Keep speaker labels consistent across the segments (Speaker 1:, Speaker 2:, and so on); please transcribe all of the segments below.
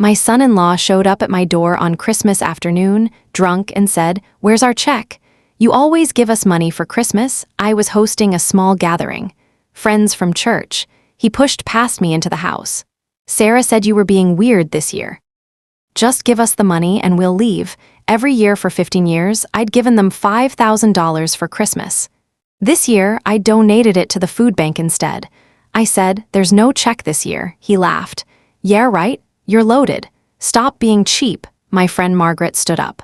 Speaker 1: My son-in-law showed up at my door on Christmas afternoon, drunk, and said, "Where's our check? You always give us money for Christmas." I was hosting a small gathering. Friends from church. He pushed past me into the house. "Sarah said you were being weird this year. Just give us the money and we'll leave." Every year for 15 years, I'd given them $5,000 for Christmas. This year, I donated it to the food bank instead. I said, "There's no check this year." He laughed. "Yeah, right. You're loaded. Stop being cheap." My friend Margaret stood up.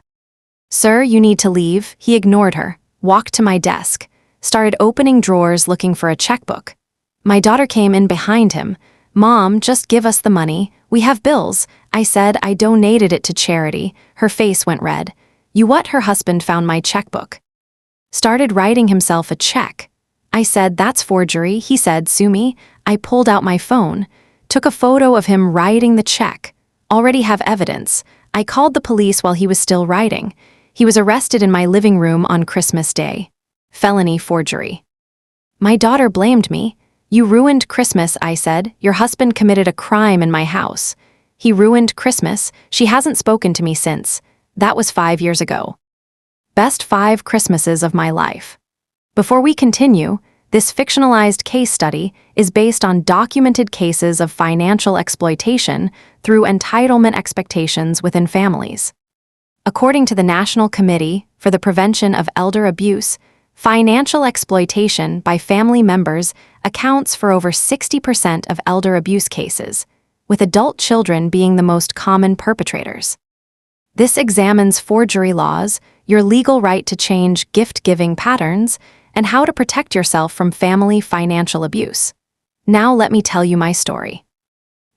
Speaker 1: "Sir, you need to leave." He ignored her, walked to my desk, started opening drawers looking for a checkbook. My daughter came in behind him. "Mom, just give us the money. We have bills." I said I donated it to charity. Her face went red. "You what?" Her husband found my checkbook. Started writing himself a check. I said, "That's forgery." He said, "Sue me." I pulled out my phone, took a photo of him writing the check. Already have evidence. I called the police while he was still writing. He was arrested in my living room on Christmas Day. Felony forgery. My daughter blamed me. "You ruined Christmas," I said. "Your husband committed a crime in my house." He ruined Christmas. She hasn't spoken to me since. That was 5 years ago. Best 5 Christmases of my life. Before we continue, this fictionalized case study is based on documented cases of financial exploitation through entitlement expectations within families. According to the National Committee for the Prevention of Elder Abuse, financial exploitation by family members accounts for over 60% of elder abuse cases, with adult children being the most common perpetrators. This examines forgery laws, your legal right to change gift-giving patterns, and how to protect yourself from family financial abuse. Now let me tell you my story.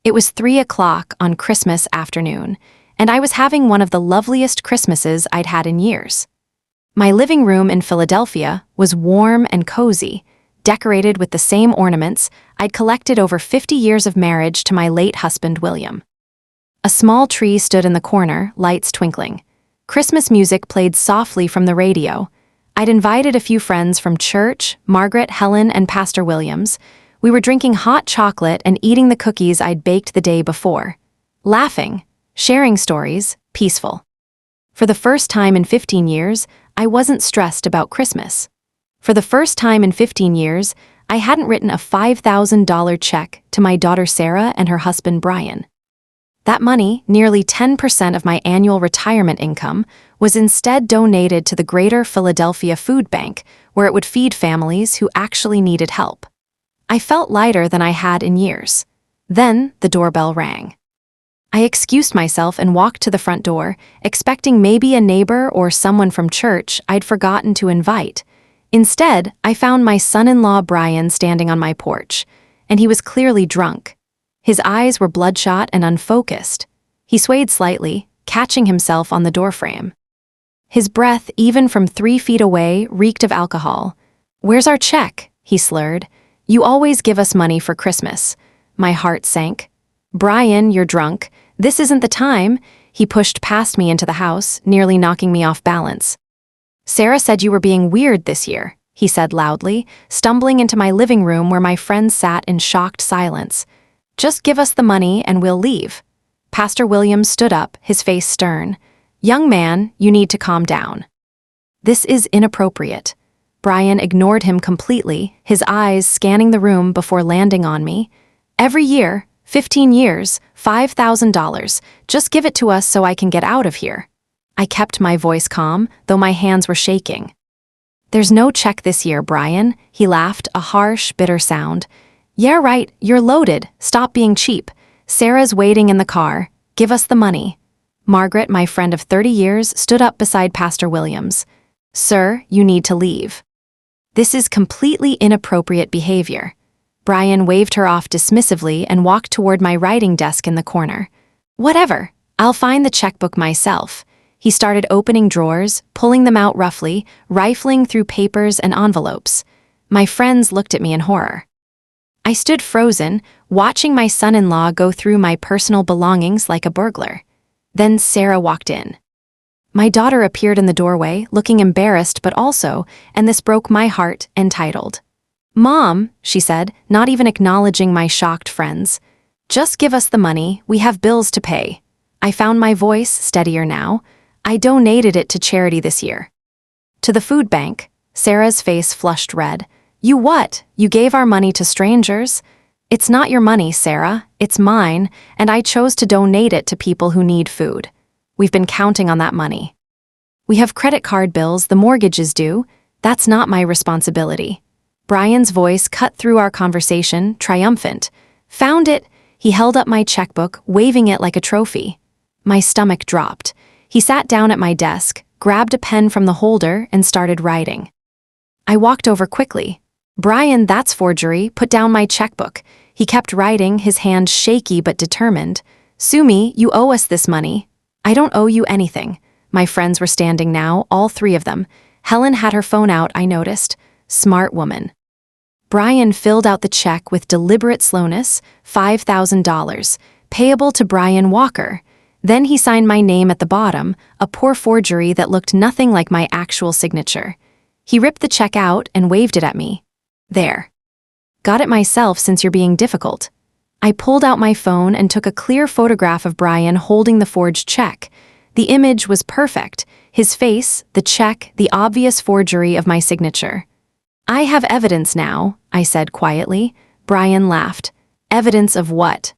Speaker 1: It was 3 o'clock on Christmas afternoon, and I was having one of the loveliest Christmases I'd had in years. My living room in Philadelphia was warm and cozy, decorated with the same ornaments I'd collected over 50 years of marriage to my late husband, William. A small tree stood in the corner, lights twinkling. Christmas music played softly from the radio. I'd invited a few friends from church, Margaret, Helen, and Pastor Williams. We were drinking hot chocolate and eating the cookies I'd baked the day before. Laughing, sharing stories, peaceful. For the first time in 15 years, I wasn't stressed about Christmas. For the first time in 15 years, I hadn't written a $5,000 check to my daughter Sarah and her husband Brian. That money, nearly 10% of my annual retirement income, was instead donated to the Greater Philadelphia Food Bank, where it would feed families who actually needed help. I felt lighter than I had in years. Then the doorbell rang. I excused myself and walked to the front door, expecting maybe a neighbor or someone from church I'd forgotten to invite. Instead, I found my son-in-law Brian standing on my porch, and he was clearly drunk. His eyes were bloodshot and unfocused. He swayed slightly, catching himself on the doorframe. His breath, even from 3 feet away, reeked of alcohol. "Where's our check?" he slurred. "You always give us money for Christmas." My heart sank. "Brian, you're drunk. This isn't the time." He pushed past me into the house, nearly knocking me off balance. "Sarah said you were being weird this year," he said loudly, stumbling into my living room where my friends sat in shocked silence. "Just give us the money and we'll leave." Pastor Williams stood up, his face stern. "Young man, you need to calm down. This is inappropriate." Brian ignored him completely, his eyes scanning the room before landing on me. "Every year, 15 years, $5,000. Just give it to us so I can get out of here." I kept my voice calm, though my hands were shaking. "There's no check this year, Brian," he laughed, a harsh, bitter sound. "Yeah, right, you're loaded. Stop being cheap. Sarah's waiting in the car. Give us the money." Margaret, my friend of 30 years, stood up beside Pastor Williams. "Sir, you need to leave. This is completely inappropriate behavior." Brian waved her off dismissively and walked toward my writing desk in the corner. "Whatever, I'll find the checkbook myself." He started opening drawers, pulling them out roughly, rifling through papers and envelopes. My friends looked at me in horror. I stood frozen, watching my son-in-law go through my personal belongings like a burglar. Then Sarah walked in. My daughter appeared in the doorway, looking embarrassed but also, and this broke my heart, entitled. "Mom," she said, not even acknowledging my shocked friends. "Just give us the money, we have bills to pay." I found my voice steadier now. I donated it to charity this year. To the food bank. Sarah's face flushed red. You what? You gave our money to strangers? It's not your money, Sarah. It's mine, and I chose to donate it to people who need food. We've been counting on that money. We have credit card bills, the mortgage is due. That's not my responsibility. Brian's voice cut through our conversation, triumphant. Found it! He held up my checkbook, waving it like a trophy. My stomach dropped. He sat down at my desk, grabbed a pen from the holder, and started writing. I walked over quickly. Brian, that's forgery. Put down my checkbook. He kept writing, his hand shaky but determined. Sue me, you owe us this money. I don't owe you anything. My friends were standing now, all three of them. Helen had her phone out, I noticed. Smart woman. Brian filled out the check with deliberate slowness, $5,000, payable to Brian Walker. Then he signed my name at the bottom, a poor forgery that looked nothing like my actual signature. He ripped the check out and waved it at me. There. Got it myself since you're being difficult. I pulled out my phone and took a clear photograph of Brian holding the forged check. The image was perfect. His face, the check, the obvious forgery of my signature. I have evidence now, I said quietly. Brian laughed. Evidence of what?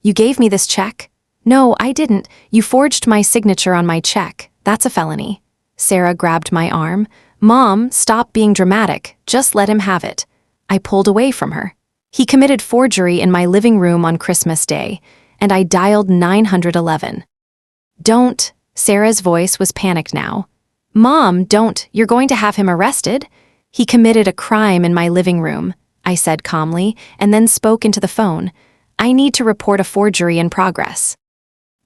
Speaker 1: You gave me this check? No, I didn't. You forged my signature on my check. That's a felony. Sarah grabbed my arm. Mom, stop being dramatic. Just let him have it. I pulled away from her. He committed forgery in my living room on Christmas Day, and I dialed 911. Don't. Sarah's voice was panicked now. Mom, don't. You're going to have him arrested? He committed a crime in my living room, I said calmly, and then spoke into the phone. I need to report a forgery in progress.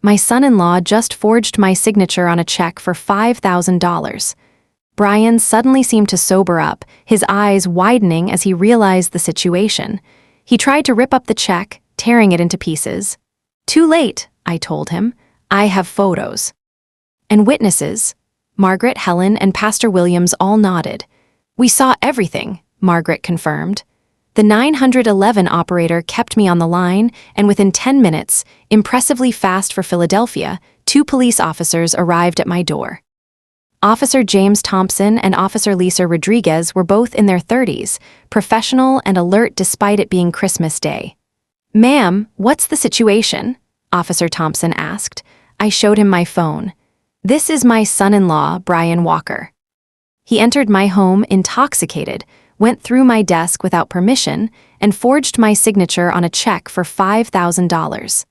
Speaker 1: My son-in-law just forged my signature on a check for $5,000. Brian suddenly seemed to sober up, his eyes widening as he realized the situation. He tried to rip up the check, tearing it into pieces. Too late, I told him. I have photos. And witnesses. Margaret, Helen, and Pastor Williams all nodded. We saw everything, Margaret confirmed. The 911 operator kept me on the line, and within 10 minutes, impressively fast for Philadelphia, 2 police officers arrived at my door. Officer James Thompson and Officer Lisa Rodriguez were both in their 30s, professional and alert despite it being Christmas Day. Ma'am, what's the situation? Officer Thompson asked. I showed him my phone. This is my son-in-law, Brian Walker. He entered my home intoxicated, went through my desk without permission, and forged my signature on a check for $5,000.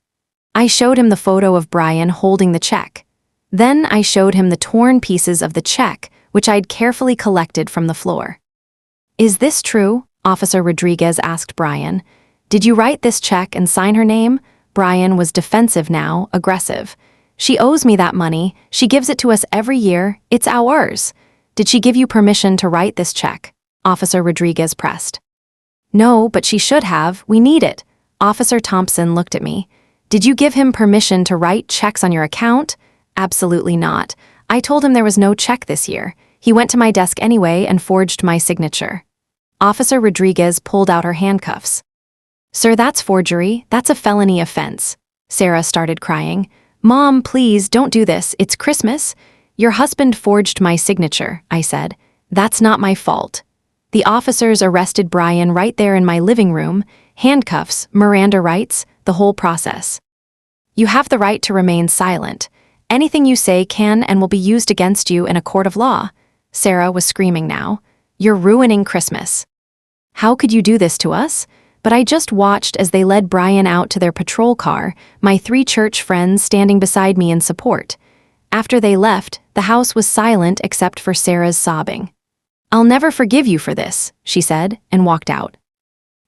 Speaker 1: I showed him the photo of Brian holding the check. Then I showed him the torn pieces of the check, which I'd carefully collected from the floor. Is this true? Officer Rodriguez asked Brian. Did you write this check and sign her name? Brian was defensive now, aggressive. She owes me that money. She gives it to us every year. It's ours. Did she give you permission to write this check? Officer Rodriguez pressed. No, but she should have. We need it. Officer Thompson looked at me. Did you give him permission to write checks on your account? Absolutely not. I told him there was no check this year. He went to my desk anyway and forged my signature. Officer Rodriguez pulled out her handcuffs. Sir, that's forgery. That's a felony offense. Sarah started crying. Mom, please, don't do this. It's Christmas. Your husband forged my signature, I said. That's not my fault. The officers arrested Brian right there in my living room, handcuffs, Miranda rights, the whole process. You have the right to remain silent. Anything you say can and will be used against you in a court of law. Sarah was screaming now. You're ruining Christmas. How could you do this to us? But I just watched as they led Brian out to their patrol car, my 3 church friends standing beside me in support. After they left, the house was silent except for Sarah's sobbing. I'll never forgive you for this, she said, and walked out.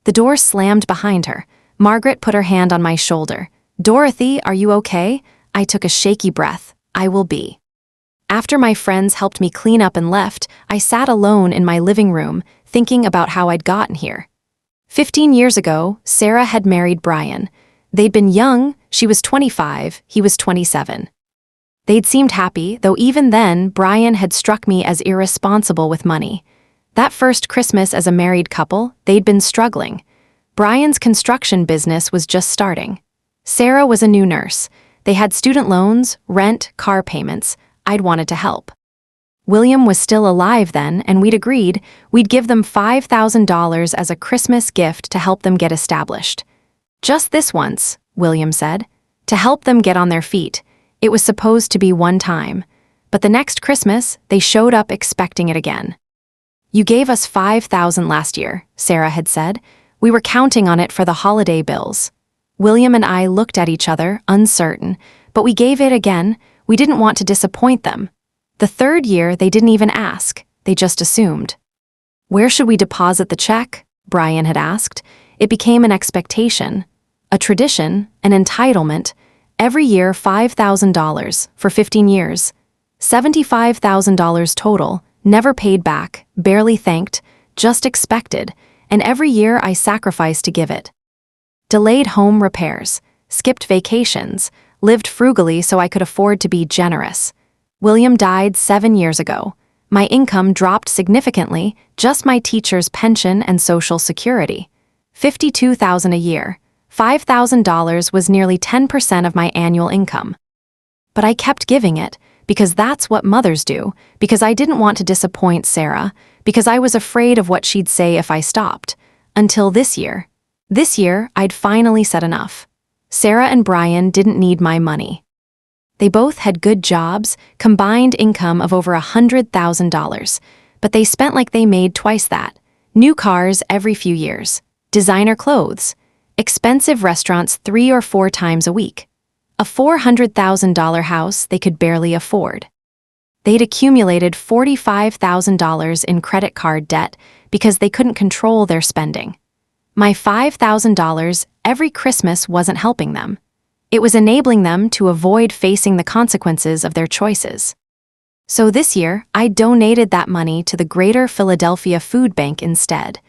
Speaker 1: The door slammed behind her. Margaret put her hand on my shoulder. Dorothy, are you okay? I took a shaky breath. I will be. After my friends helped me clean up and left, I sat alone in my living room, thinking about how I'd gotten here. 15 years ago, Sarah had married Brian. They'd been young, she was 25, he was 27. They'd seemed happy, though even then, Brian had struck me as irresponsible with money. That first Christmas as a married couple, they'd been struggling. Brian's construction business was just starting. Sarah was a new nurse. They had student loans, rent, car payments. I'd wanted to help. William was still alive then, and we'd agreed we'd give them $5,000 as a Christmas gift to help them get established. Just this once, William said, to help them get on their feet. It was supposed to be one time. But the next Christmas, they showed up expecting it again. You gave us $5,000 last year, Sarah had said. We were counting on it for the holiday bills. William and I looked at each other, uncertain, but we gave it again. We didn't want to disappoint them. The third year, they didn't even ask. They just assumed. Where should we deposit the check? Brian had asked. It became an expectation, a tradition, an entitlement. Every year, $5,000 for 15 years. $75,000 total, never paid back, barely thanked, just expected, and every year I sacrificed to give it. Delayed home repairs, skipped vacations, lived frugally so I could afford to be generous. William died 7 years ago. My income dropped significantly, just my teacher's pension and Social Security. $52,000 a year. $5,000 was nearly 10% of my annual income. But I kept giving it, because that's what mothers do, because I didn't want to disappoint Sarah, because I was afraid of what she'd say if I stopped. Until this year. This year, I'd finally said enough. Sarah and Brian didn't need my money. They both had good jobs, combined income of over $100,000, but they spent like they made twice that. New cars every few years, designer clothes, expensive restaurants 3 or 4 times a week, a $400,000 house they could barely afford. They'd accumulated $45,000 in credit card debt because they couldn't control their spending. My $5,000 every Christmas wasn't helping them. It was enabling them to avoid facing the consequences of their choices. So this year, I donated that money to the Greater Philadelphia Food Bank instead,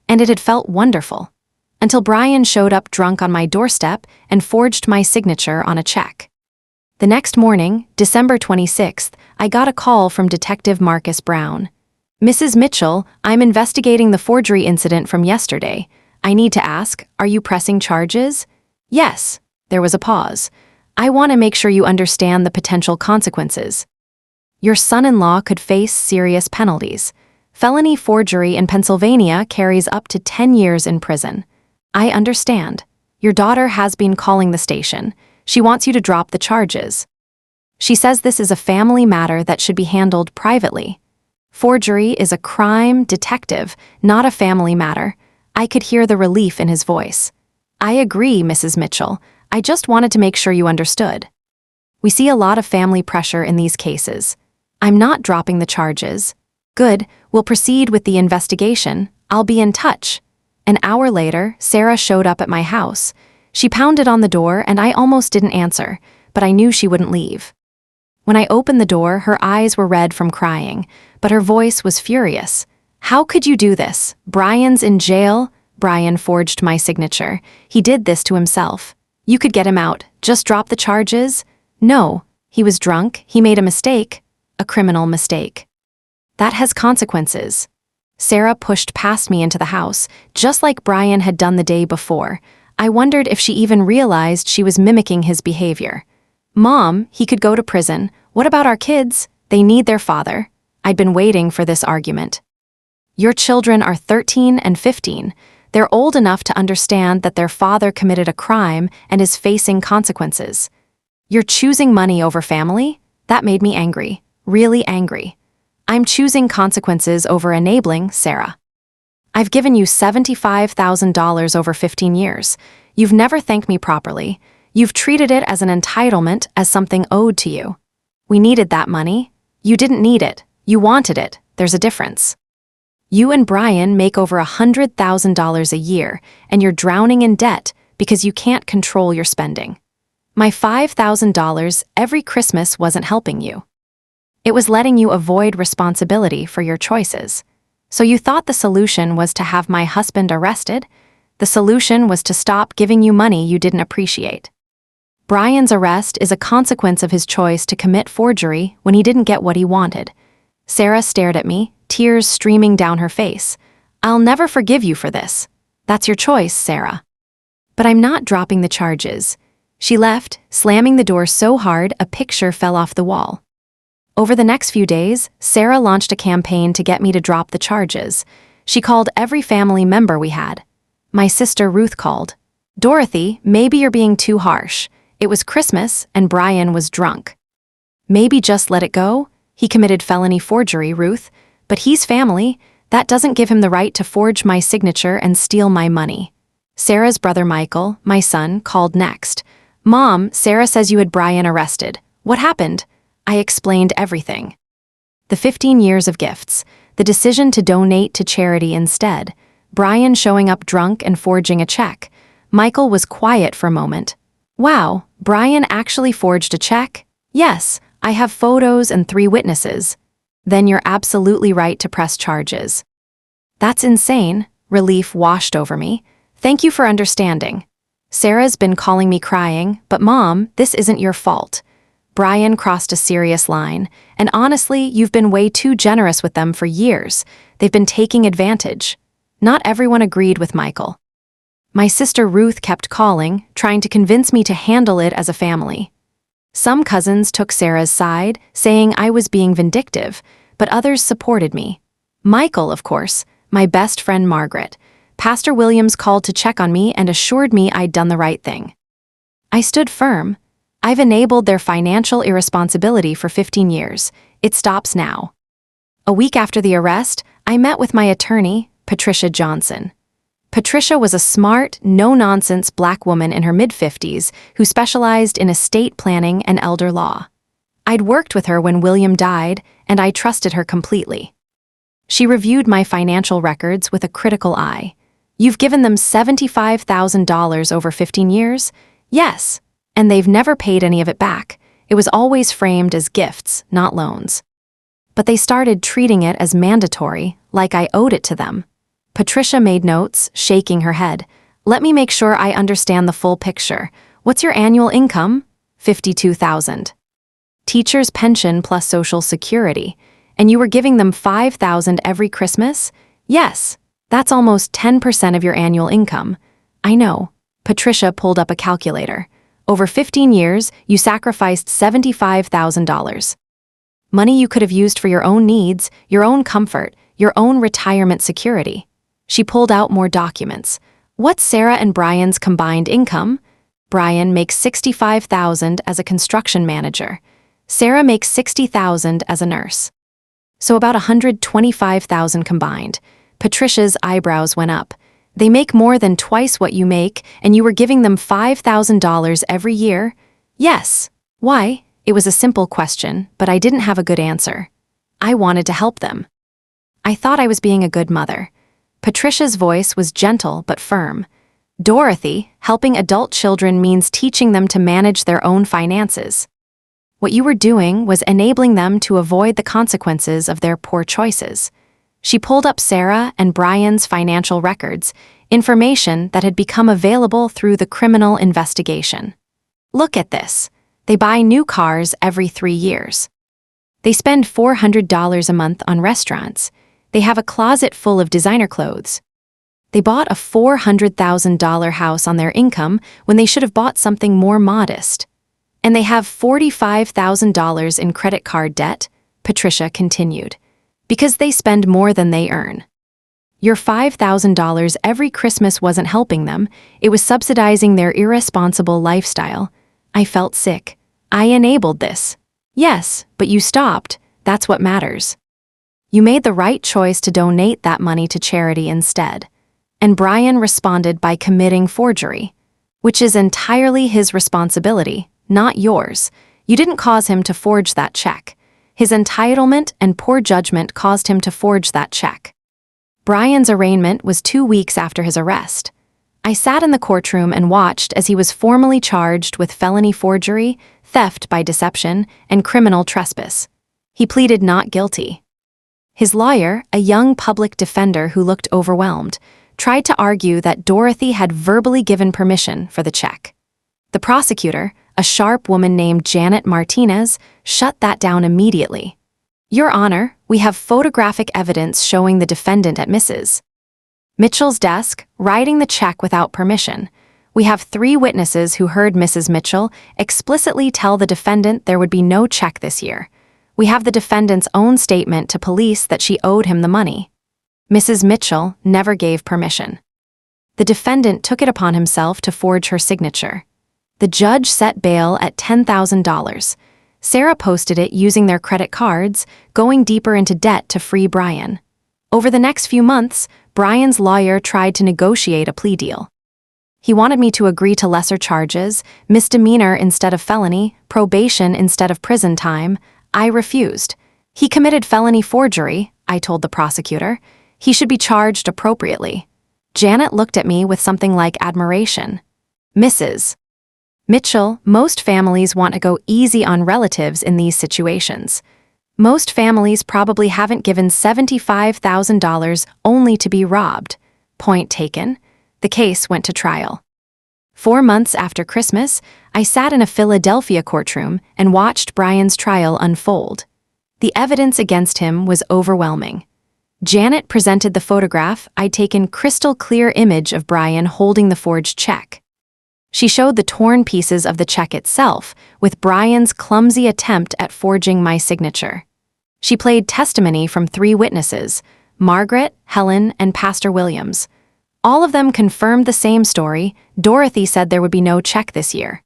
Speaker 1: and it had felt wonderful. Until Brian showed up drunk on my doorstep and forged my signature on a check. The next morning, December 26th, I got a call from Detective Marcus Brown. Mrs. Mitchell, I'm investigating the forgery incident from yesterday. I need to ask, are you pressing charges? Yes. There was a pause. I want to make sure you understand the potential consequences. Your son-in-law could face serious penalties. Felony forgery in Pennsylvania carries up to 10 years in prison. I understand. Your daughter has been calling the station. She wants you to drop the charges. She says this is a family matter that should be handled privately. Forgery is a crime, detective, not a family matter. I could hear the relief in his voice. I agree, Mrs. Mitchell. I just wanted to make sure you understood. We see a lot of family pressure in these cases. I'm not dropping the charges. Good, we'll proceed with the investigation. I'll be in touch. An hour later, Sarah showed up at my house. She pounded on the door and I almost didn't answer, but I knew she wouldn't leave. When I opened the door, her eyes were red from crying, but her voice was furious. How could you do this? Brian's in jail? Brian forged my signature. He did this to himself. You could get him out. Just drop the charges? No. He was drunk. He made a mistake. A criminal mistake. That has consequences. Sarah pushed past me into the house, just like Brian had done the day before. I wondered if she even realized she was mimicking his behavior. Mom, he could go to prison. What about our kids? They need their father. I'd been waiting for this argument. Your children are 13 and 15. They're old enough to understand that their father committed a crime and is facing consequences. You're choosing money over family? That made me angry, really angry. I'm choosing consequences over enabling Sarah. I've given you $75,000 over 15 years. You've never thanked me properly. You've treated it as an entitlement, as something owed to you. We needed that money. You didn't need it. You wanted it. There's a difference. You and Brian make over $100,000 a year, and you're drowning in debt because you can't control your spending. My $5,000 every Christmas wasn't helping you. It was letting you avoid responsibility for your choices. So you thought the solution was to have my husband arrested? The solution was to stop giving you money you didn't appreciate. Brian's arrest is a consequence of his choice to commit forgery when he didn't get what he wanted. Sarah stared at me, tears streaming down her face. I'll never forgive you for this. That's your choice, Sarah. But I'm not dropping the charges. She left, slamming the door so hard a picture fell off the wall. Over the next few days, Sarah launched a campaign to get me to drop the charges. She called every family member we had. My sister Ruth called. "Dorothy, maybe you're being too harsh. It was Christmas and Brian was drunk." "Maybe just let it go? He committed felony forgery, Ruth. But he's family. That doesn't give him the right to forge my signature and steal my money." Sarah's brother Michael, my son, called next. "Mom, Sarah says you had Brian arrested. What happened?" I explained everything. The 15 years of gifts, the decision to donate to charity instead, Brian showing up drunk and forging a check. Michael was quiet for a moment. "Wow, Brian actually forged a check?" "Yes, I have photos and 3 witnesses." "Then you're absolutely right to press charges." "That's insane." Relief washed over me. "Thank you for understanding." Sarah's been calling me crying, "But Mom, this isn't your fault." Brian crossed a serious line, and honestly, you've been way too generous with them for years. They've been taking advantage. Not everyone agreed with Michael. My sister Ruth kept calling, trying to convince me to handle it as a family. Some cousins took Sarah's side, saying I was being vindictive, but others supported me. Michael, of course, my best friend Margaret. Pastor Williams called to check on me and assured me I'd done the right thing. I stood firm. I've enabled their financial irresponsibility for 15 years. It stops now. A week after the arrest, I met with my attorney, Patricia Johnson. Patricia was a smart, no-nonsense black woman in her mid-50s who specialized in estate planning and elder law. I'd worked with her when William died, and I trusted her completely. She reviewed my financial records with a critical eye. "You've given them $75,000 over 15 years?" "Yes, and they've never paid any of it back. It was always framed as gifts, not loans." But they started treating it as mandatory, like I owed it to them. Patricia made notes, shaking her head. "Let me make sure I understand the full picture. What's your annual income?" $52,000. Teacher's pension plus Social Security. And you were giving them $5,000 every Christmas? "Yes, that's almost 10% of your annual income." "I know." Patricia pulled up a calculator. "Over 15 years, you sacrificed $75,000. Money you could have used for your own needs, your own comfort, your own retirement security." She pulled out more documents. "What's Sarah and Brian's combined income?" "Brian makes $65,000 as a construction manager. Sarah makes $60,000 as a nurse. So about $125,000 combined." Patricia's eyebrows went up. "They make more than twice what you make, and you were giving them $5,000 every year?" "Yes." "Why?" It was a simple question, but I didn't have a good answer. I wanted to help them. I thought I was being a good mother. Patricia's voice was gentle but firm. "Dorothy, helping adult children means teaching them to manage their own finances. What you were doing was enabling them to avoid the consequences of their poor choices." She pulled up Sarah and Brian's financial records, information that had become available through the criminal investigation. "Look at this. They buy new cars every 3 years. They spend $400 a month on restaurants. They have a closet full of designer clothes. They bought a $400,000 house on their income when they should have bought something more modest. And they have $45,000 in credit card debt," Patricia continued, "because they spend more than they earn. Your $5,000 every Christmas wasn't helping them, it was subsidizing their irresponsible lifestyle." I felt sick. "I enabled this." "Yes, but you stopped. That's what matters. You made the right choice to donate that money to charity instead." And Brian responded by committing forgery, which is entirely his responsibility, not yours. You didn't cause him to forge that check. His entitlement and poor judgment caused him to forge that check. Brian's arraignment was 2 weeks after his arrest. I sat in the courtroom and watched as he was formally charged with felony forgery, theft by deception, and criminal trespass. He pleaded not guilty. His lawyer, a young public defender who looked overwhelmed, tried to argue that Dorothy had verbally given permission for the check. The prosecutor, a sharp woman named Janet Martinez, shut that down immediately. "Your Honor, we have photographic evidence showing the defendant at Mrs. Mitchell's desk, writing the check without permission. We have 3 witnesses who heard Mrs. Mitchell explicitly tell the defendant there would be no check this year. We have the defendant's own statement to police that she owed him the money. Mrs. Mitchell never gave permission. The defendant took it upon himself to forge her signature. The judge set bail at $10,000. Sarah posted it using their credit cards, going deeper into debt to free Brian. Over the next few months, Brian's lawyer tried to negotiate a plea deal. He wanted me to agree to lesser charges, misdemeanor instead of felony, probation instead of prison time. I refused. He committed felony forgery, I told the prosecutor. He should be charged appropriately. Janet looked at me with something like admiration. Mrs. Mitchell, most families want to go easy on relatives in these situations. Most families probably haven't given $75,000 only to be robbed. Point taken. The case went to trial. 4 months after Christmas, I sat in a Philadelphia courtroom and watched Brian's trial unfold. The evidence against him was overwhelming. Janet presented the photograph I'd taken crystal clear image of Brian holding the forged check. She showed the torn pieces of the check itself, with Brian's clumsy attempt at forging my signature. She played testimony from 3 witnesses, Margaret, Helen, and Pastor Williams. All of them confirmed the same story. Dorothy said there would be no check this year.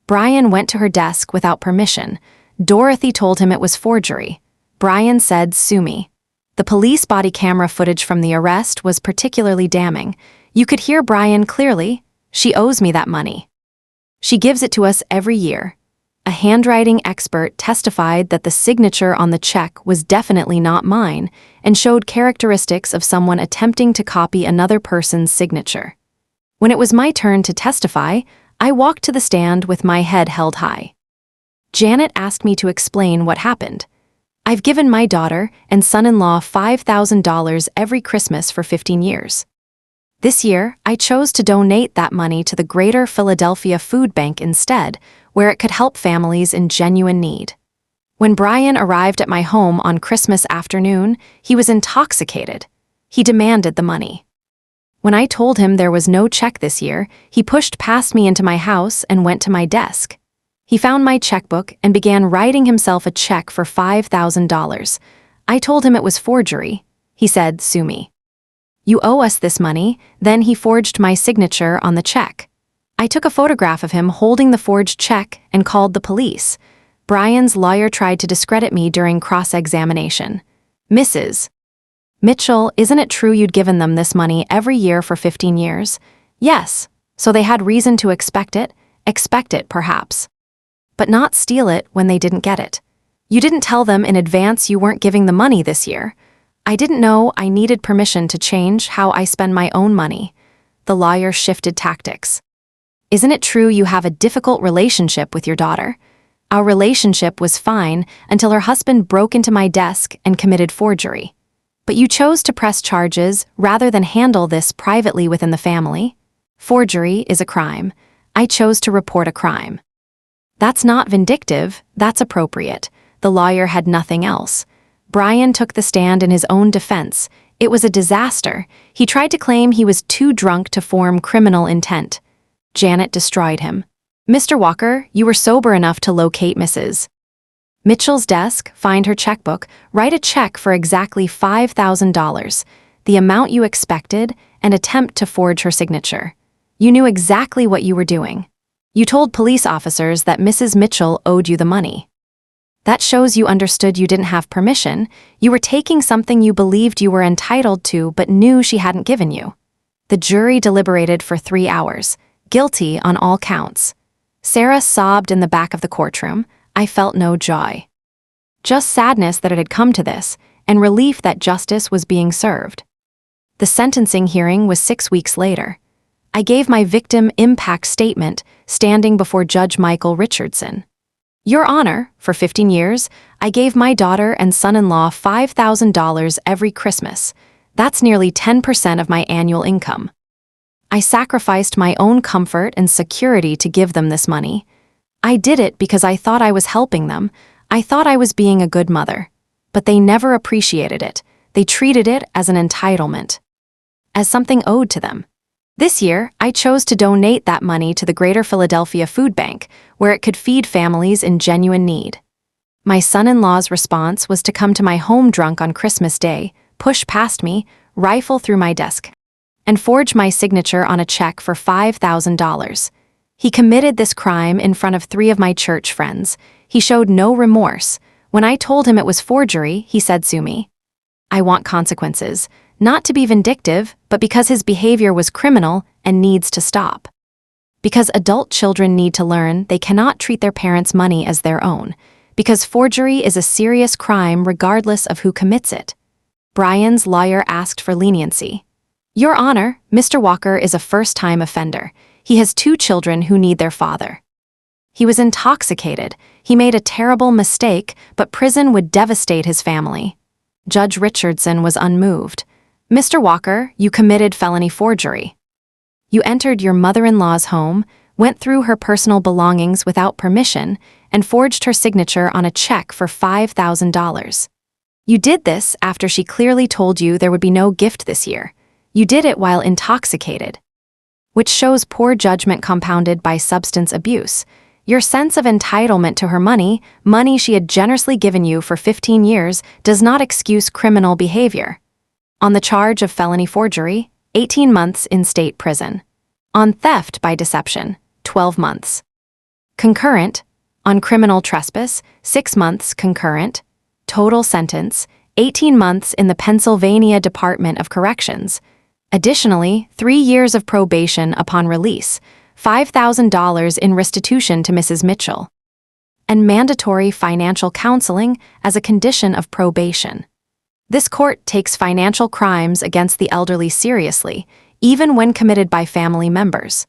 Speaker 1: Brian went to her desk without permission. Dorothy told him it was forgery. Brian said, "Sue me." The police body camera footage from the arrest was particularly damning. You could hear Brian clearly. "She owes me that money. She gives it to us every year." A handwriting expert testified that the signature on the check was definitely not mine and showed characteristics of someone attempting to copy another person's signature. When it was my turn to testify, I walked to the stand with my head held high. Janet asked me to explain what happened. I've given my daughter and son-in-law $5,000 every Christmas for 15 years. This year, I chose to donate that money to the Greater Philadelphia Food Bank instead, where it could help families in genuine need. When Brian arrived at my home on Christmas afternoon, he was intoxicated. He demanded the money. When I told him there was no check this year, he pushed past me into my house and went to my desk. He found my checkbook and began writing himself a check for $5,000. I told him it was forgery. He said, "Sue me. You owe us this money." Then he forged my signature on the check. I took a photograph of him holding the forged check and called the police. Brian's lawyer tried to discredit me during cross-examination. "Mrs. Mitchell, isn't it true you'd given them this money every year for 15 years? Yes, so they had reason to expect it perhaps. But not steal it when they didn't get it. You didn't tell them in advance you weren't giving the money this year. I didn't know I needed permission to change how I spend my own money." The lawyer shifted tactics. "Isn't it true you have a difficult relationship with your daughter? Our relationship was fine until her husband broke into my desk and committed forgery. But you chose to press charges rather than handle this privately within the family. Forgery is a crime. I chose to report a crime." "That's not vindictive, that's appropriate." The lawyer had nothing else. Brian took the stand in his own defense. It was a disaster. He tried to claim he was too drunk to form criminal intent. Janet destroyed him. "Mr. Walker, you were sober enough to locate Mrs. Mitchell's desk, find her checkbook, write a check for exactly $5,000, the amount you expected, and attempt to forge her signature. You knew exactly what you were doing. You told police officers that Mrs. Mitchell owed you the money. That shows you understood you didn't have permission. You were taking something you believed you were entitled to but knew she hadn't given you." The jury deliberated for 3 hours. Guilty on all counts. Sarah sobbed in the back of the courtroom. I felt no joy. Just sadness that it had come to this, and relief that justice was being served. The sentencing hearing was 6 weeks later. I gave my victim impact statement, standing before Judge Michael Richardson. "Your Honor, for 15 years, I gave my daughter and son-in-law $5,000 every Christmas. That's nearly 10% of my annual income. I sacrificed my own comfort and security to give them this money. I did it because I thought I was helping them. I thought I was being a good mother. But they never appreciated it. They treated it as an entitlement, as something owed to them. This year, I chose to donate that money to the Greater Philadelphia Food Bank, where it could feed families in genuine need. My son-in-law's response was to come to my home drunk on Christmas Day, push past me, rifle through my desk, and forge my signature on a check for $5,000. He committed this crime in front of 3 of my church friends. He showed no remorse. When I told him it was forgery, he said, "Sue me." I want consequences, not to be vindictive, but because his behavior was criminal and needs to stop. Because adult children need to learn they cannot treat their parents' money as their own. Because forgery is a serious crime regardless of who commits it. Brian's lawyer asked for leniency. "Your Honor, Mr. Walker is a first-time offender. He has 2 children who need their father. He was intoxicated. He made a terrible mistake, but prison would devastate his family." Judge Richardson was unmoved. "Mr. Walker, you committed felony forgery. You entered your mother-in-law's home, went through her personal belongings without permission, and forged her signature on a check for $5,000. You did this after she clearly told you there would be no gift this year. You did it while intoxicated, which shows poor judgment compounded by substance abuse. Your sense of entitlement to her money she had generously given you for 15 years, does not excuse criminal behavior. On the charge of felony forgery, 18 months in state prison. On theft by deception, 12 months. Concurrent, on criminal trespass, 6 months concurrent. Total sentence, 18 months in the Pennsylvania Department of Corrections. Additionally, 3 years of probation upon release, $5,000 in restitution to Mrs. Mitchell, and mandatory financial counseling as a condition of probation. This court takes financial crimes against the elderly seriously, even when committed by family members.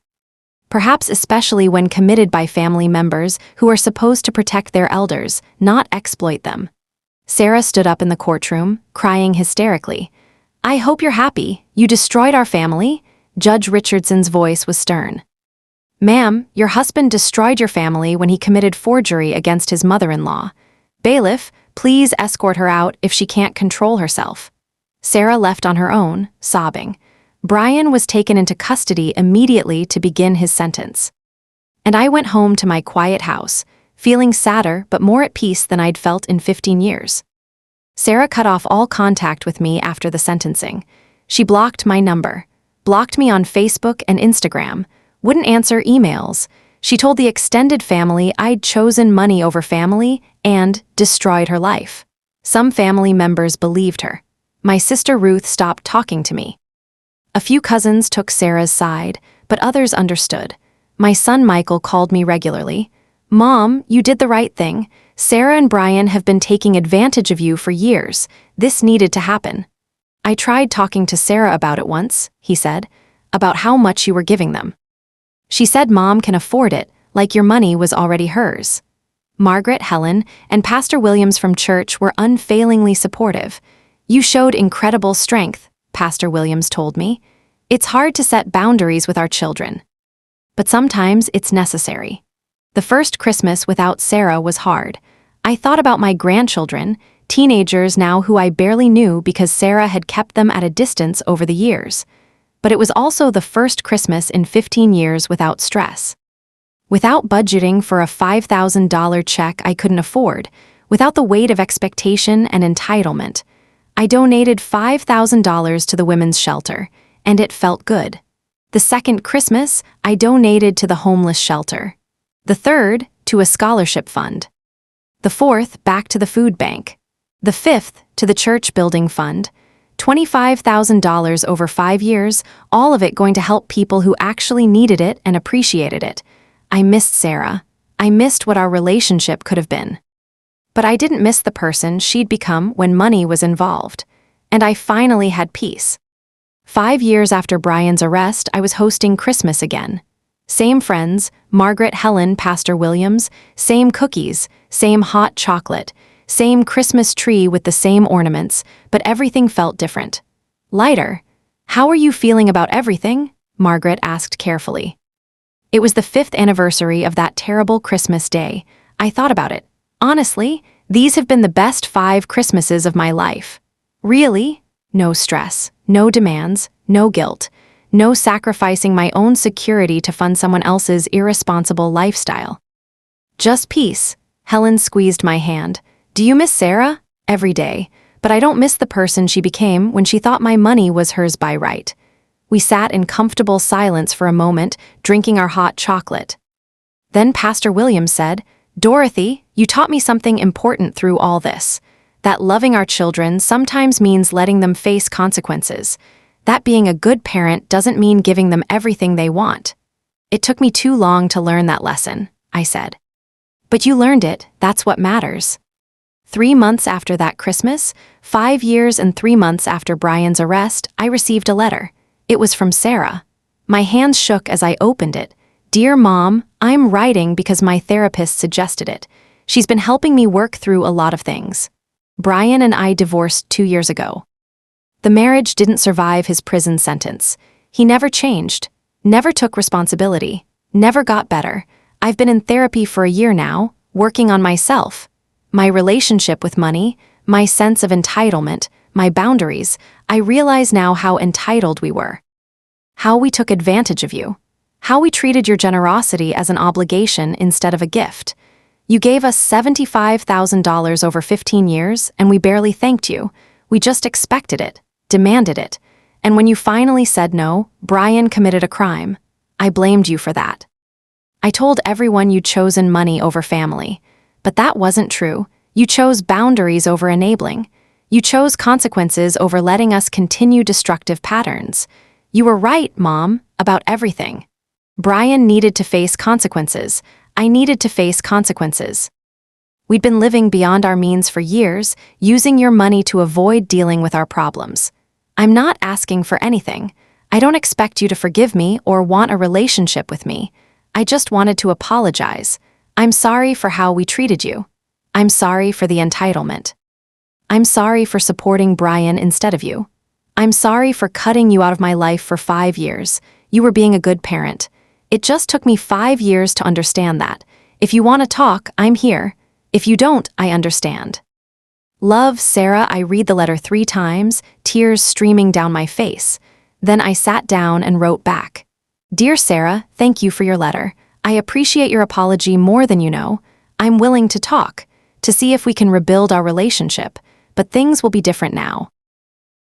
Speaker 1: Perhaps especially when committed by family members who are supposed to protect their elders, not exploit them. Sarah stood up in the courtroom, crying hysterically. "I hope you're happy. You destroyed our family." Judge Richardson's voice was stern. "Ma'am, your husband destroyed your family when he committed forgery against his mother-in-law. Bailiff, please escort her out if she can't control herself." Sarah left on her own, sobbing. Brian was taken into custody immediately to begin his sentence. And I went home to my quiet house, feeling sadder but more at peace than I'd felt in 15 years. Sarah cut off all contact with me after the sentencing. She blocked my number, blocked me on Facebook and Instagram, wouldn't answer emails. She told the extended family I'd chosen money over family and destroyed her life. Some family members believed her. My sister Ruth stopped talking to me. A few cousins took Sarah's side, but others understood. My son Michael called me regularly. "Mom, you did the right thing. Sarah and Brian have been taking advantage of you for years. This needed to happen." "I tried talking to Sarah about it once," he said, "about how much you were giving them. She said Mom can afford it, like your money was already hers." Margaret, Helen, and Pastor Williams from church were unfailingly supportive. "You showed incredible strength," Pastor Williams told me. "It's hard to set boundaries with our children, but sometimes it's necessary." The first Christmas without Sarah was hard. I thought about my grandchildren, teenagers now who I barely knew because Sarah had kept them at a distance over the years. But it was also the first Christmas in 15 years without stress. Without budgeting for a $5,000 check I couldn't afford, without the weight of expectation and entitlement, I donated $5,000 to the women's shelter, and it felt good. The second Christmas, I donated to the homeless shelter. The third, to a scholarship fund. The fourth, back to the food bank. The fifth, to the church building fund. $25,000 over 5 years, all of it going to help people who actually needed it and appreciated it. I missed Sarah. I missed what our relationship could have been. But I didn't miss the person she'd become when money was involved. And I finally had peace. 5 years after Brian's arrest, I was hosting Christmas again. Same friends, Margaret, Helen, Pastor Williams, same cookies, same hot chocolate, same Christmas tree with the same ornaments, but everything felt different. Lighter. "How are you feeling about everything?" Margaret asked carefully. It was the 5th anniversary of that terrible Christmas day. I thought about it. Honestly, these have been the best 5 Christmases of my life. Really? No stress, no demands, no guilt. No sacrificing my own security to fund someone else's irresponsible lifestyle. Just peace. Helen squeezed my hand. Do you miss Sarah? Every day. But I don't miss the person she became when she thought my money was hers by right. We sat in comfortable silence for a moment, drinking our hot chocolate. Then Pastor Williams said, Dorothy, you taught me something important through all this. That loving our children sometimes means letting them face consequences. That being a good parent doesn't mean giving them everything they want. It took me too long to learn that lesson, I said. But you learned it, that's what matters. 3 months after that Christmas, 5 years and 3 months after Brian's arrest, I received a letter. It was from Sarah. My hands shook as I opened it. Dear Mom, I'm writing because my therapist suggested it. She's been helping me work through a lot of things. Brian and I divorced 2 years ago. The marriage didn't survive his prison sentence. He never changed, never took responsibility, never got better. I've been in therapy for a year now, working on myself. My relationship with money, my sense of entitlement, my boundaries, I realize now how entitled we were. How we took advantage of you. How we treated your generosity as an obligation instead of a gift. You gave us $75,000 over 15 years, and we barely thanked you. We just expected it. Demanded it. And when you finally said no, Brian committed a crime. I blamed you for that. I told everyone you'd chosen money over family. But that wasn't true. You chose boundaries over enabling. You chose consequences over letting us continue destructive patterns. You were right, Mom, about everything. Brian needed to face consequences. I needed to face consequences. We'd been living beyond our means for years, using your money to avoid dealing with our problems. I'm not asking for anything. I don't expect you to forgive me or want a relationship with me. I just wanted to apologize. I'm sorry for how we treated you. I'm sorry for the entitlement. I'm sorry for supporting Brian instead of you. I'm sorry for cutting you out of my life for 5 years. You were being a good parent. It just took me 5 years to understand that. If you want to talk, I'm here. If you don't, I understand. Love, Sarah. I read the letter 3 times, tears streaming down my face. Then I sat down and wrote back. Dear Sarah, thank you for your letter. I appreciate your apology more than you know. I'm willing to talk, to see if we can rebuild our relationship, but things will be different now.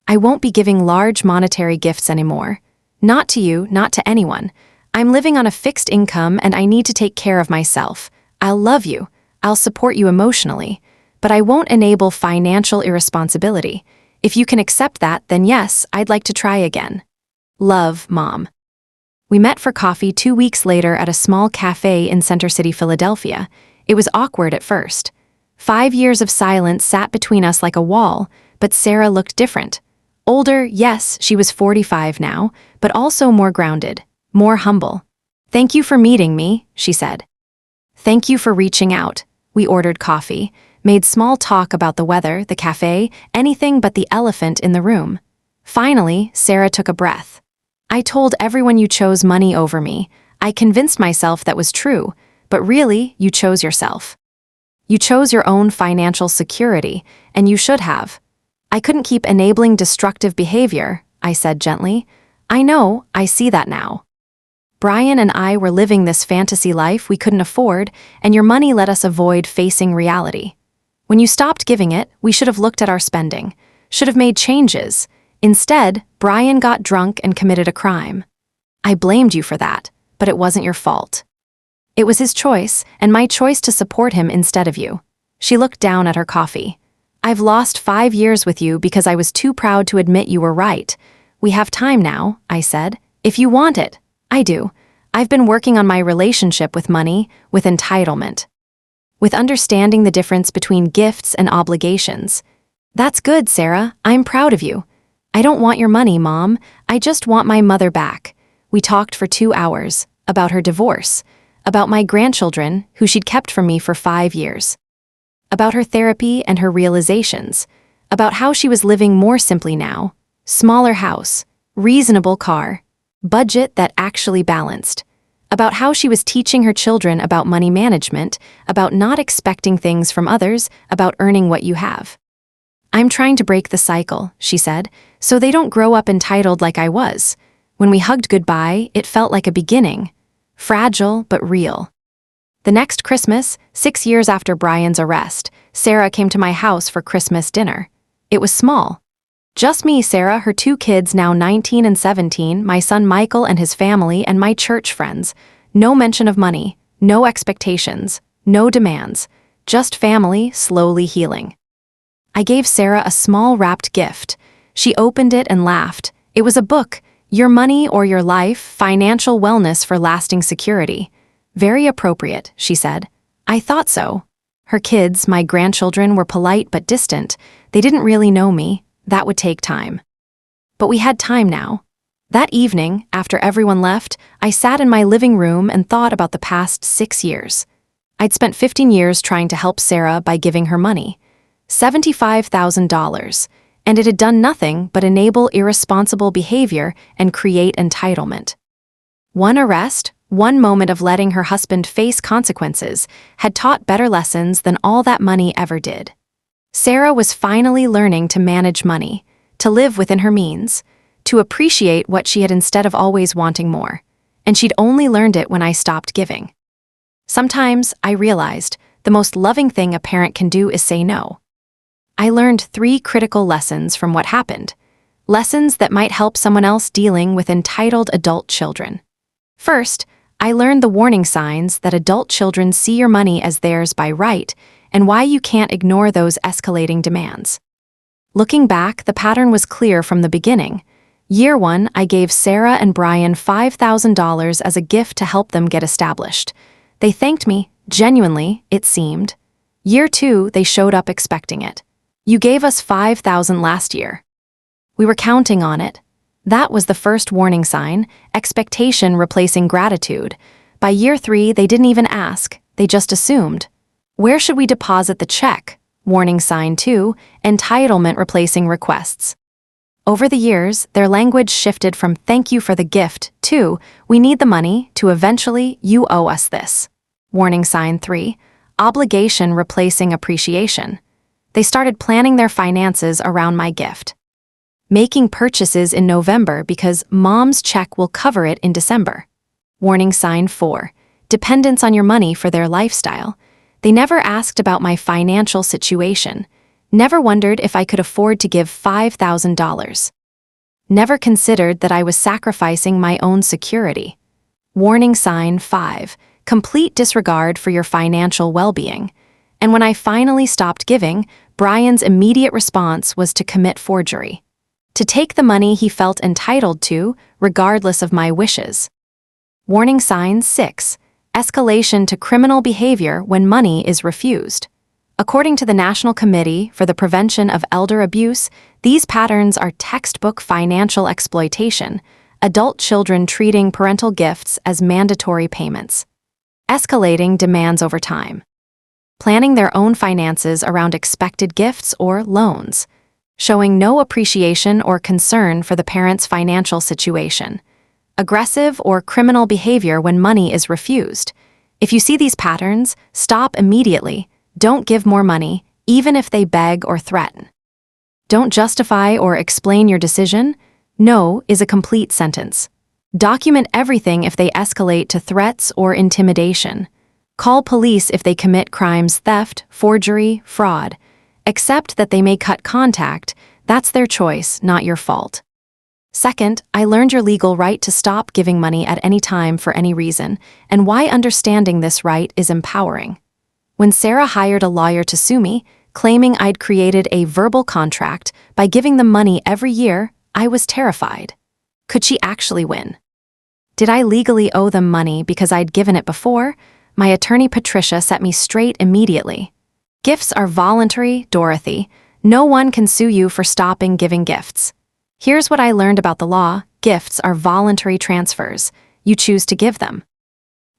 Speaker 1: I won't be giving large monetary gifts anymore. Not to you, not to anyone. I'm living on a fixed income and I need to take care of myself. I'll love you. I'll support you emotionally. But I won't enable financial irresponsibility. If you can accept that, then yes, I'd like to try again. Love, Mom. We met for coffee 2 weeks later at a small cafe in Center City, Philadelphia. It was awkward at first. 5 years of silence sat between us like a wall, but Sarah looked different. Older, yes, she was 45 now, but also more grounded, more humble. Thank you for meeting me, she said. Thank you for reaching out. We ordered coffee, made small talk about the weather, the cafe, anything but the elephant in the room. Finally, Sarah took a breath. I told everyone you chose money over me. I convinced myself that was true, but really, you chose yourself. You chose your own financial security, and you should have. I couldn't keep enabling destructive behavior, I said gently. I know, I see that now. Brian and I were living this fantasy life we couldn't afford, and your money let us avoid facing reality. When you stopped giving it, we should have looked at our spending, should have made changes. Instead, Brian got drunk and committed a crime. I blamed you for that, but it wasn't your fault. It was his choice, and my choice to support him instead of you. She looked down at her coffee. I've lost 5 years with you because I was too proud to admit you were right. We have time now, I said. If you want it. I do. I've been working on my relationship with money, with entitlement. With understanding the difference between gifts and obligations. That's good, Sarah. I'm proud of you. I don't want your money, Mom. I just want my mother back. We talked for 2 hours, about her divorce, about my grandchildren, who she'd kept from me for 5 years, about her therapy and her realizations, about how she was living more simply now, smaller house, reasonable car, budget that actually balanced, about how she was teaching her children about money management, about not expecting things from others, about earning what you have. I'm trying to break the cycle, she said, so they don't grow up entitled like I was. When we hugged goodbye, it felt like a beginning. Fragile, but real. The next Christmas, 6 years after Brian's arrest, Sarah came to my house for Christmas dinner. It was small. Just me, Sarah, her 2 kids, now 19 and 17, my son Michael and his family, and my church friends. No mention of money, no expectations, no demands. Just family slowly healing. I gave Sarah a small wrapped gift. She opened it and laughed. It was a book, Your Money or Your Life, Financial Wellness for Lasting Security. Very appropriate, she said. I thought so. Her kids, my grandchildren, were polite but distant. They didn't really know me. That would take time. But we had time now. That evening, after everyone left, I sat in my living room and thought about the past 6 years. I'd spent 15 years trying to help Sarah by giving her money. $75,000, and it had done nothing but enable irresponsible behavior and create entitlement. One arrest, one moment of letting her husband face consequences, had taught better lessons than all that money ever did. Sarah was finally learning to manage money, to live within her means, to appreciate what she had instead of always wanting more, and she'd only learned it when I stopped giving. Sometimes, I realized, the most loving thing a parent can do is say no. I learned 3 critical lessons from what happened, lessons that might help someone else dealing with entitled adult children. First, I learned the warning signs that adult children see your money as theirs by right and why you can't ignore those escalating demands. Looking back, the pattern was clear from the beginning. Year 1, I gave Sarah and Brian $5,000 as a gift to help them get established. They thanked me, genuinely, it seemed. Year 2, they showed up expecting it. You gave us $5,000 last year. We were counting on it. That was the first warning sign, expectation replacing gratitude. By year 3, they didn't even ask, they just assumed. Where should we deposit the check? Warning sign 2, entitlement replacing requests. Over the years, their language shifted from thank you for the gift to we need the money to eventually you owe us this. Warning sign 3, obligation replacing appreciation. They started planning their finances around my gift. Making purchases in November because mom's check will cover it in December. Warning sign 4, dependence on your money for their lifestyle. They never asked about my financial situation, never wondered if I could afford to give $5,000. Never considered that I was sacrificing my own security. Warning sign 5, complete disregard for your financial well-being. And when I finally stopped giving, Brian's immediate response was to commit forgery. To take the money he felt entitled to, regardless of my wishes. Warning sign 6, escalation to criminal behavior when money is refused. According to the National Committee for the Prevention of Elder Abuse, these patterns are textbook financial exploitation, adult children treating parental gifts as mandatory payments. Escalating demands over time. Planning their own finances around expected gifts or loans. Showing no appreciation or concern for the parent's financial situation. Aggressive or criminal behavior when money is refused. If you see these patterns, stop immediately. Don't give more money, even if they beg or threaten. Don't justify or explain your decision. No is a complete sentence. Document everything if they escalate to threats or intimidation. Call police if they commit crimes: theft, forgery, fraud. Accept that they may cut contact. That's their choice, not your fault. Second, I learned your legal right to stop giving money at any time for any reason, and why understanding this right is empowering. When Sarah hired a lawyer to sue me, claiming I'd created a verbal contract by giving them money every year, I was terrified. Could she actually win? Did I legally owe them money because I'd given it before? My attorney Patricia set me straight immediately. Gifts are voluntary, Dorothy. No one can sue you for stopping giving gifts. Here's what I learned about the law: gifts are voluntary transfers. You choose to give them.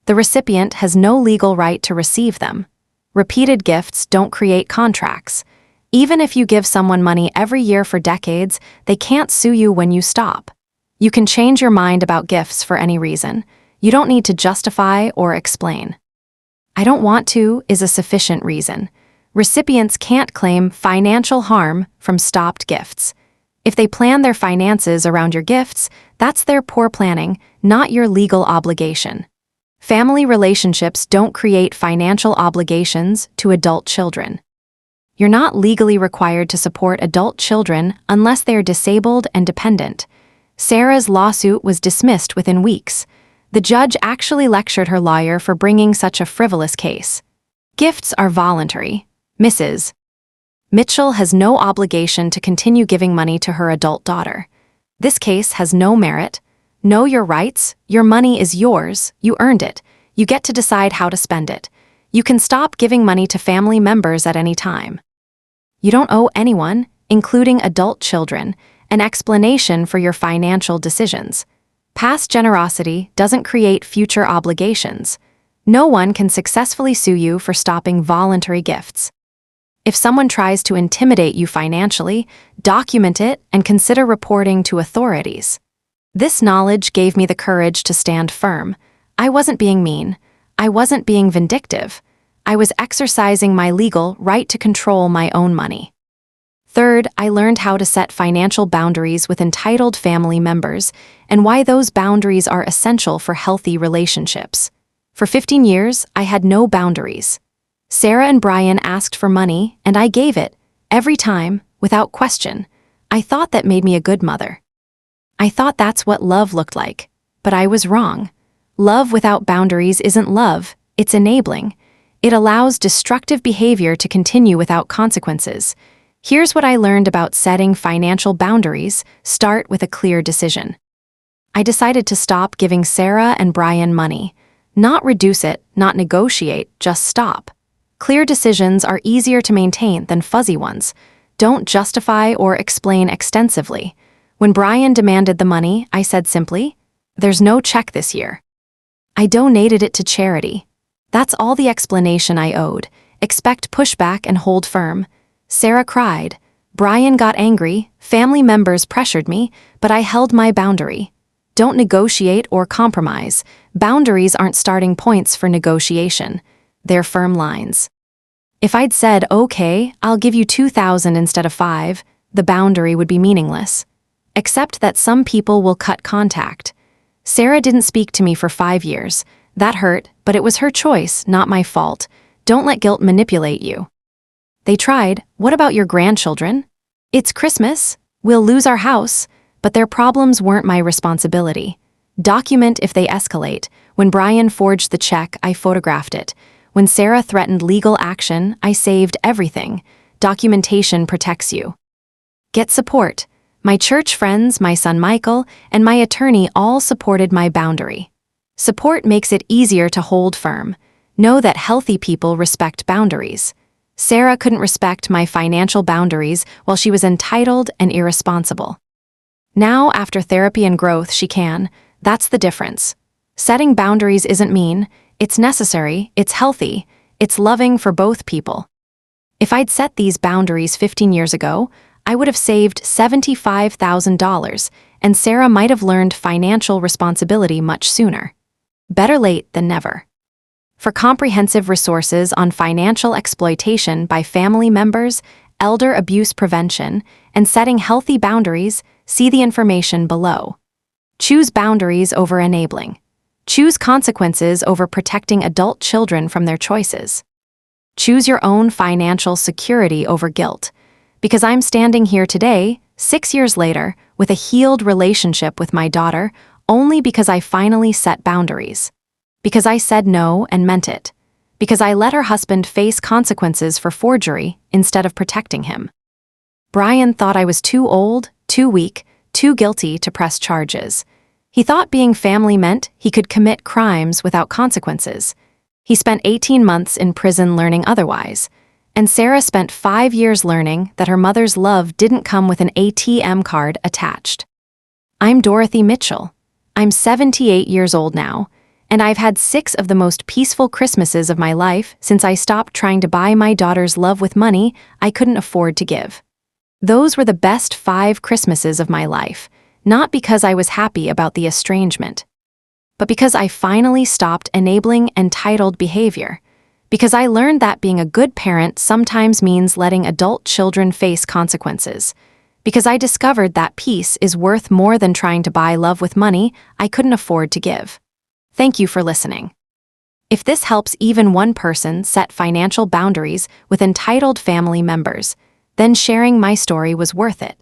Speaker 1: The recipient has no legal right to receive them. Repeated gifts don't create contracts. Even if you give someone money every year for decades, they can't sue you when you stop. You can change your mind about gifts for any reason. You don't need to justify or explain. I don't want to is a sufficient reason. Recipients can't claim financial harm from stopped gifts. If they plan their finances around your gifts, that's their poor planning, not your legal obligation. Family relationships don't create financial obligations to adult children. You're not legally required to support adult children unless they are disabled and dependent. Sarah's lawsuit was dismissed within weeks. The judge actually lectured her lawyer for bringing such a frivolous case. Gifts are voluntary. Mrs. Mitchell has no obligation to continue giving money to her adult daughter. This case has no merit. Know your rights. Your money is yours. You earned it. You get to decide how to spend it. You can stop giving money to family members at any time. You don't owe anyone, including adult children, an explanation for your financial decisions. Past generosity doesn't create future obligations. No one can successfully sue you for stopping voluntary gifts. If someone tries to intimidate you financially, document it and consider reporting to authorities. This knowledge gave me the courage to stand firm. I wasn't being mean. I wasn't being vindictive. I was exercising my legal right to control my own money. Third, I learned how to set financial boundaries with entitled family members and why those boundaries are essential for healthy relationships. For 15 years, I had no boundaries. Sarah and Brian asked for money, and I gave it, every time, without question. I thought that made me a good mother. I thought that's what love looked like, but I was wrong. Love without boundaries isn't love, it's enabling. It allows destructive behavior to continue without consequences. Here's what I learned about setting financial boundaries. Start with a clear decision. I decided to stop giving Sarah and Brian money. Not reduce it, not negotiate, just stop. Clear decisions are easier to maintain than fuzzy ones. Don't justify or explain extensively. When Brian demanded the money, I said simply, "There's no check this year." I donated it to charity. That's all the explanation I owed. Expect pushback and hold firm. Sarah cried. Brian got angry. Family members pressured me, but I held my boundary. Don't negotiate or compromise. Boundaries aren't starting points for negotiation. They're firm lines. If I'd said, "Okay, I'll give you 2,000 instead of 5, the boundary would be meaningless. Except that some people will cut contact. Sarah didn't speak to me for 5 years. That hurt, but it was her choice, not my fault. Don't let guilt manipulate you. They tried, "What about your grandchildren? It's Christmas. We'll lose our house," but their problems weren't my responsibility. Document if they escalate. When Brian forged the check, I photographed it. When Sarah threatened legal action, I saved everything. Documentation protects you. Get support. My church friends, my son Michael, and my attorney all supported my boundary. Support makes it easier to hold firm. Know that healthy people respect boundaries. Sarah couldn't respect my financial boundaries while she was entitled and irresponsible. Now, after therapy and growth, she can. That's the difference. Setting boundaries isn't mean. It's necessary, it's healthy, it's loving for both people. If I'd set these boundaries 15 years ago, I would have saved $75,000, and Sarah might have learned financial responsibility much sooner. Better late than never. For comprehensive resources on financial exploitation by family members, elder abuse prevention, and setting healthy boundaries, see the information below. Choose boundaries over enabling. Choose consequences over protecting adult children from their choices. Choose your own financial security over guilt. Because I'm standing here today, 6 years later, with a healed relationship with my daughter, only because I finally set boundaries. Because I said no and meant it. Because I let her husband face consequences for forgery instead of protecting him. Brian thought I was too old, too weak, too guilty to press charges. He thought being family meant he could commit crimes without consequences. He spent 18 months in prison learning otherwise. And Sarah spent 5 years learning that her mother's love didn't come with an ATM card attached. I'm Dorothy Mitchell. I'm 78 years old now, and I've had 6 of the most peaceful Christmases of my life since I stopped trying to buy my daughter's love with money I couldn't afford to give. Those were the best 5 Christmases of my life. Not because I was happy about the estrangement, but because I finally stopped enabling entitled behavior. Because I learned that being a good parent sometimes means letting adult children face consequences. because I discovered that peace is worth more than trying to buy love with money I couldn't afford to give. Thank you for listening. If this helps even one person set financial boundaries with entitled family members, then sharing my story was worth it.